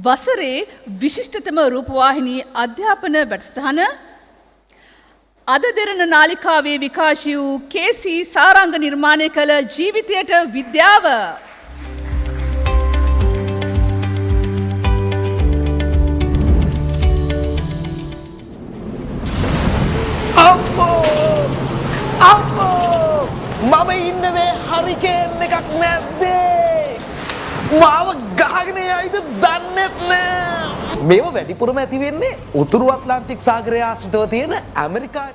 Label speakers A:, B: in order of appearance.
A: වසරේ විශිෂ්ටතම රූපවාහිනී අධ්‍යාපන වැඩසටහන අද දෙරණ නාලිකාවේ විකාශී වූ කේසී සාරංග නිර්මාණය කළ ජීවිතයට විද්‍යාව
B: මම ඉන්නවේ හරිකේන් එකක් නැද්දේ මාව ගහගෙන යයිද දන්නෙත් නෑ මේව වැඩිපුරම ඇති වෙන්නේ උතුරු ඇට්ලාන්ටික් සාගරය ආශ්‍රිතව තියෙන ඇමරිකා